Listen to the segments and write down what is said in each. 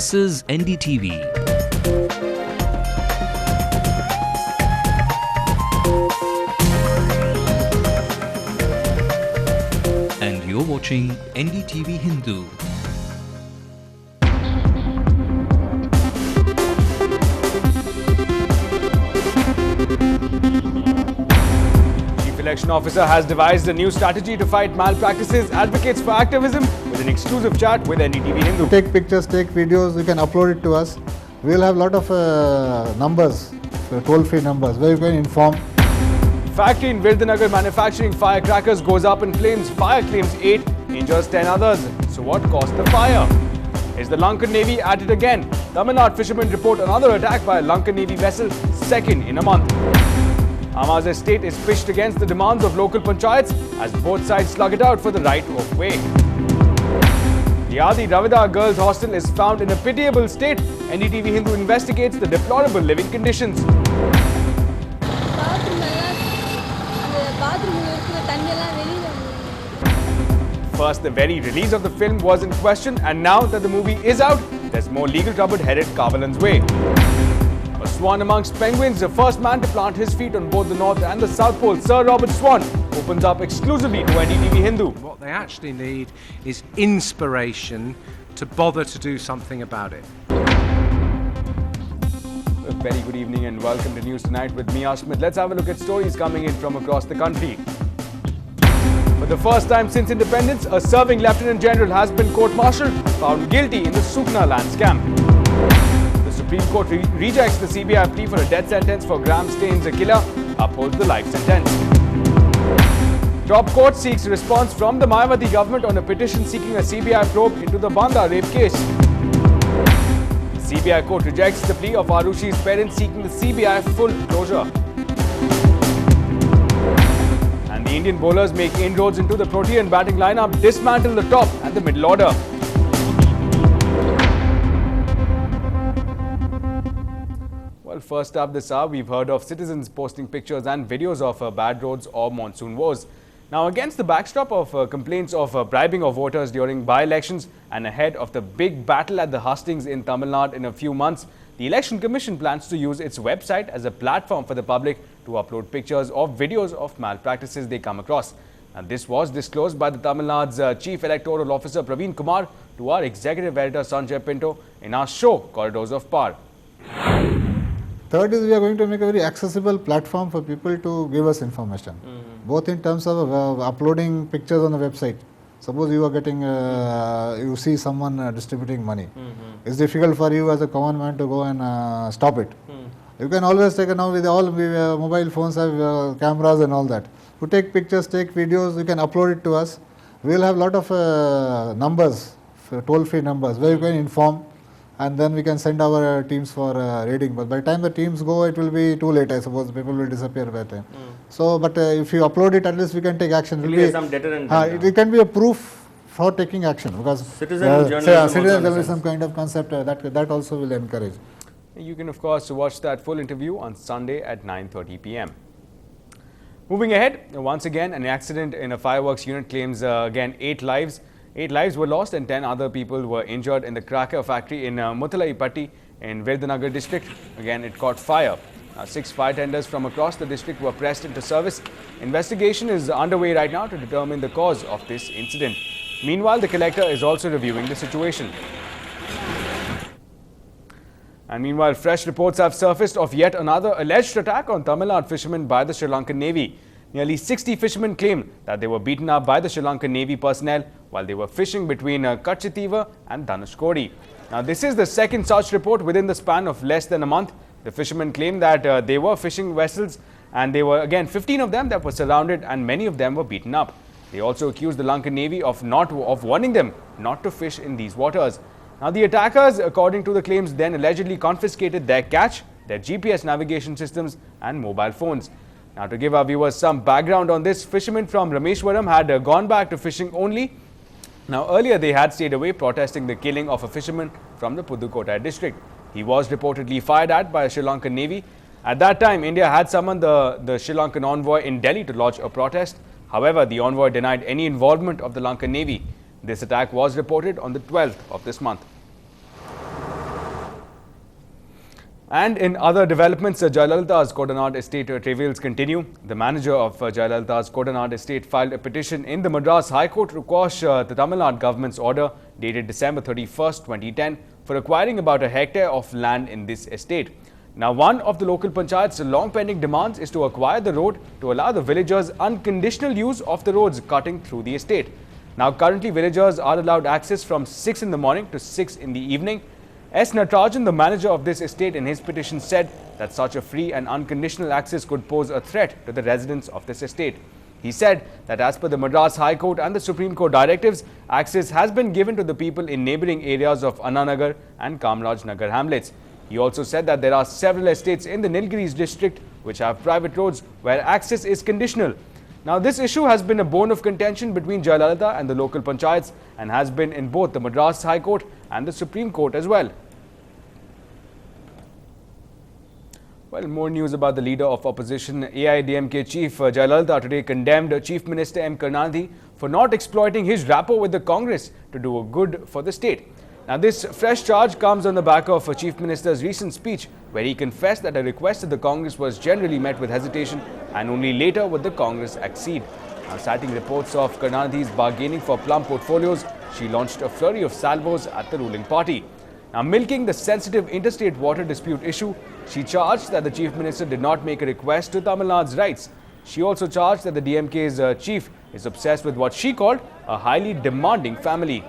This is NDTV. And you're watching NDTV Hindu. Election officer has devised a new strategy to fight malpractices, advocates for activism with an exclusive chat with NDTV Hindu. Take pictures, take videos, you can upload it to us. We'll have a lot of numbers, toll-free numbers where you can inform. Factory in Virudhunagar manufacturing firecrackers goes up in flames. Fire claims 8, injures 10 others. So what caused the fire? Is the Lankan Navy at it again? Tamil Nadu fishermen report another attack by a Lankan Navy vessel, second in a month. Amma's estate is pitched against the demands of local panchayats as both sides slug it out for the right of way. The Adi Dravida girls' hostel is found in a pitiable state. NDTV Hindu investigates the deplorable living conditions. First, the very release of the film was in question, and now that the movie is out, there's more legal trouble headed Kavalan's way. A swan amongst penguins, the first man to plant his feet on both the North and the South Pole, Sir Robert Swan, opens up exclusively to NDTV Hindu. What they actually need is inspiration to bother to do something about it. A very good evening and welcome to News Tonight with me, Ashmit. Let's have a look at stories coming in from across the country. For the first time since independence, a serving Lieutenant General has been court-martialed, found guilty in the Sukna land scam. The Supreme Court rejects the CBI plea for a death sentence for Graham Staines, a killer, upholds the life sentence. Top court seeks response from the Mayawati government on a petition seeking a CBI probe into the Banda rape case. The CBI court rejects the plea of Arushi's parents seeking the CBI full closure. And the Indian bowlers make inroads into the Protean batting lineup, dismantle the top and the middle order. Well, first up this hour, we've heard of citizens posting pictures and videos of bad roads or monsoon woes. Now, against the backdrop of complaints of bribing of voters during by-elections and ahead of the big battle at the hustings in Tamil Nadu in a few months, the Election Commission plans to use its website as a platform for the public to upload pictures or videos of malpractices they come across. And this was disclosed by the Tamil Nadu's Chief Electoral Officer Praveen Kumar to our Executive Editor Sanjay Pinto in our show Corridors of Power. Third is we are going to make a very accessible platform for people to give us information, both in terms of uploading pictures on the website. Suppose you are getting, you see someone distributing money. It's difficult for you as a common man to go and stop it. You can always take, now with all mobile phones have cameras and all that. You take pictures, take videos, you can upload it to us. We'll have a lot of numbers, toll-free numbers where you can inform. And then we can send our teams for raiding. But by the time the teams go, it will be too late, I suppose. People will disappear by the time. So, but if you upload it, at least we can take action. It some deterrent. It can be a proof for taking action because citizen journalism kind of concept that also will encourage. You can, of course, watch that full interview on Sunday at 9:30 p.m. Moving ahead, once again, an accident in a fireworks unit claims again 8 lives. 8 lives were lost and 10 other people were injured in the cracker factory in Muthalaipatti in Virudhunagar district. Again, it caught fire. 6 fire tenders from across the district were pressed into service. Investigation is underway right now to determine the cause of this incident. Meanwhile, the collector is also reviewing the situation. And meanwhile, fresh reports have surfaced of yet another alleged attack on Tamil Nadu fishermen by the Sri Lankan Navy. Nearly 60 fishermen claim that they were beaten up by the Sri Lankan Navy personnel while they were fishing between Kachithiva and Dhanushkodi. Now, this is the second such report within the span of less than a month. The fishermen claim that they were fishing vessels and they were again 15 of them that were surrounded and many of them were beaten up. They also accused the Lankan Navy of warning them not to fish in these waters. Now, the attackers, according to the claims, then allegedly confiscated their catch, their GPS navigation systems and mobile phones. Now, to give our viewers some background on this, fishermen from Rameshwaram had gone back to fishing only. Now, earlier they had stayed away protesting the killing of a fisherman from the Pudukkottai district. He was reportedly fired at by a Sri Lankan Navy. At that time, India had summoned the Sri Lankan envoy in Delhi to lodge a protest. However, the envoy denied any involvement of the Lankan Navy. This attack was reported on the 12th of this month. And in other developments, Jayalalitha's Kodanad estate travails continue. The manager of Jayalalitha's Kodanad estate filed a petition in the Madras High Court to quash the Tamil Nadu government's order dated December 31st, 2010 for acquiring about a hectare of land in this estate. Now, one of the local panchayat's long-pending demands is to acquire the road to allow the villagers unconditional use of the roads cutting through the estate. Now, currently villagers are allowed access from 6 in the morning to 6 in the evening. S. Natarajan, the manager of this estate, in his petition said that such a free and unconditional access could pose a threat to the residents of this estate. He said that as per the Madras High Court and the Supreme Court directives, access has been given to the people in neighbouring areas of Annanagar and Kamraj Nagar hamlets. He also said that there are several estates in the Nilgiris district which have private roads where access is conditional. Now, this issue has been a bone of contention between Jayalalitha and the local panchayats and has been in both the Madras High Court and the Supreme Court as well. Well, more news about the leader of opposition AIDMK chief Jayalalitha today condemned Chief Minister M. Karunanidhi for not exploiting his rapport with the Congress to do a good for the state. Now, this fresh charge comes on the back of Chief Minister's recent speech where he confessed that a request of the Congress was generally met with hesitation and only later would the Congress accede. Now, citing reports of Karunanidhi's bargaining for plum portfolios, she launched a flurry of salvos at the ruling party. Now, milking the sensitive interstate water dispute issue, she charged that the Chief Minister did not make a request to Tamil Nadu's rights. She also charged that the DMK's chief is obsessed with what she called a highly demanding family.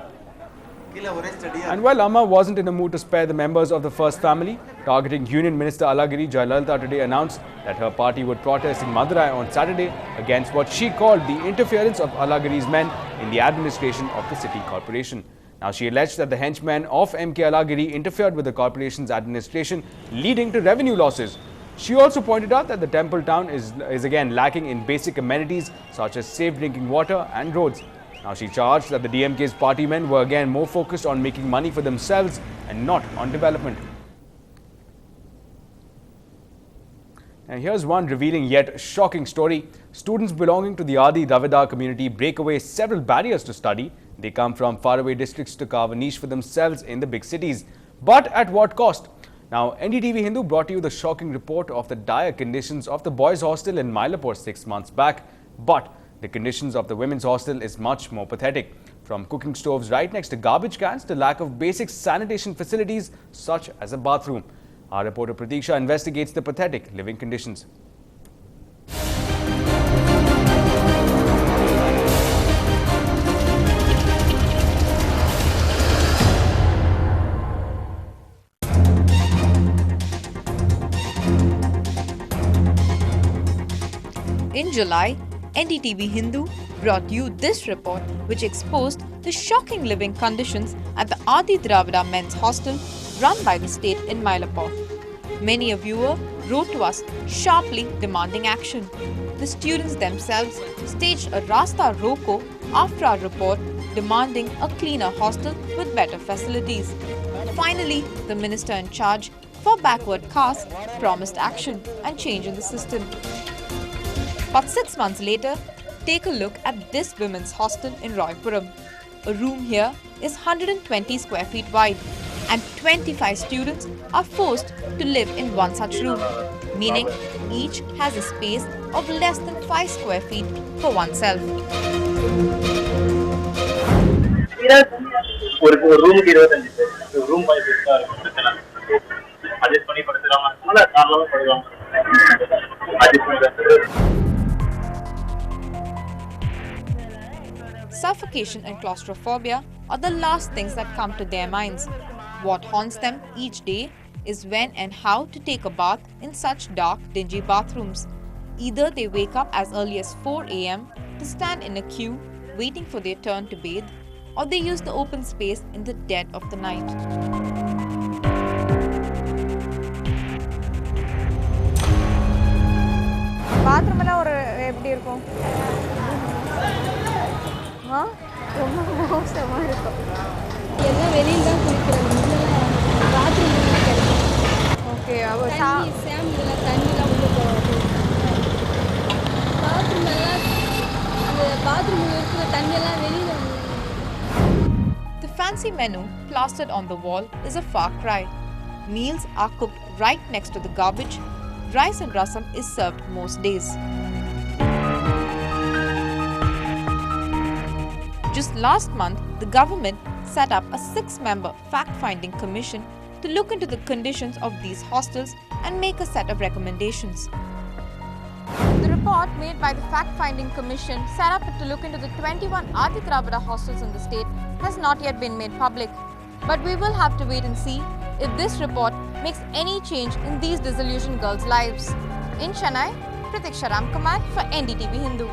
And while Amma wasn't in a mood to spare the members of the first family, targeting Union Minister Alagiri, Jayalalitha today announced that her party would protest in Madurai on Saturday against what she called the interference of Alagiri's men in the administration of the city corporation. Now, she alleged that the henchmen of MK Alagiri interfered with the corporation's administration, leading to revenue losses. She also pointed out that the temple town is again lacking in basic amenities such as safe drinking water and roads. Now, she charged that the DMK's party men were again more focused on making money for themselves and not on development. And here's one revealing yet shocking story. Students belonging to the Adi Dravida community break away several barriers to study. They come from faraway districts to carve a niche for themselves in the big cities. But at what cost? Now, NDTV Hindu brought you the shocking report of the dire conditions of the boys' hostel in Mylapore 6 months back. But the conditions of the women's hostel is much more pathetic. From cooking stoves right next to garbage cans to lack of basic sanitation facilities such as a bathroom. Our reporter Pratiksha investigates the pathetic living conditions. In July, NDTV Hindu brought you this report which exposed the shocking living conditions at the Adi Dravida men's hostel run by the state in Mylapore. Many a viewer wrote to us sharply demanding action. The students themselves staged a Rasta Roko after our report demanding a cleaner hostel with better facilities. Finally, the minister in charge for backward caste promised action and change in the system. But 6 months later, take a look at this women's hostel in Roypuram. A room here is 120 square feet wide and 25 students are forced to live in one such room, meaning each has a space of less than 5 square feet for oneself. Suffocation and claustrophobia are the last things that come to their minds. What haunts them each day is when and how to take a bath in such dark, dingy bathrooms. Either they wake up as early as 4 a.m. to stand in a queue waiting for their turn to bathe, or they use the open space in the dead of the night. Bathroom எப்படி இருக்கும்? ரொம்ப மோசமா இருக்கும். எல்லாம் வெளியில தான் குளிக்கிறாங்க. Bathroom கிடைக்கும். Okay, அவ சாமில தண்ணிலாம் உள்ள போகுது. பாத்ரூம் எல்லாம் அந்த பாத்ரூம்ல இருக்கிற தண்ணி எல்லாம் வெளியில The fancy menu plastered on the wall is a far cry. Meals are cooked right next to the garbage. Rice and rasam is served most days. Just last month, the government set up a 6-member fact-finding commission to look into the conditions of these hostels and make a set of recommendations. The report made by the fact-finding commission set up to look into the 21 Adi Dravida hostels in the state has not yet been made public. But we will have to wait and see if this report makes any change in these disillusioned girls' lives. In Chennai, Pratiksha Ramkumar for NDTV Hindu.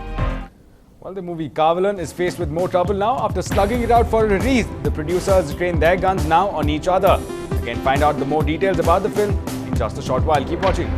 Well, the movie Kavalan is faced with more trouble now after slugging it out for a release. The producers train their guns now on each other. You can find out the more details about the film in just a short while. Keep watching.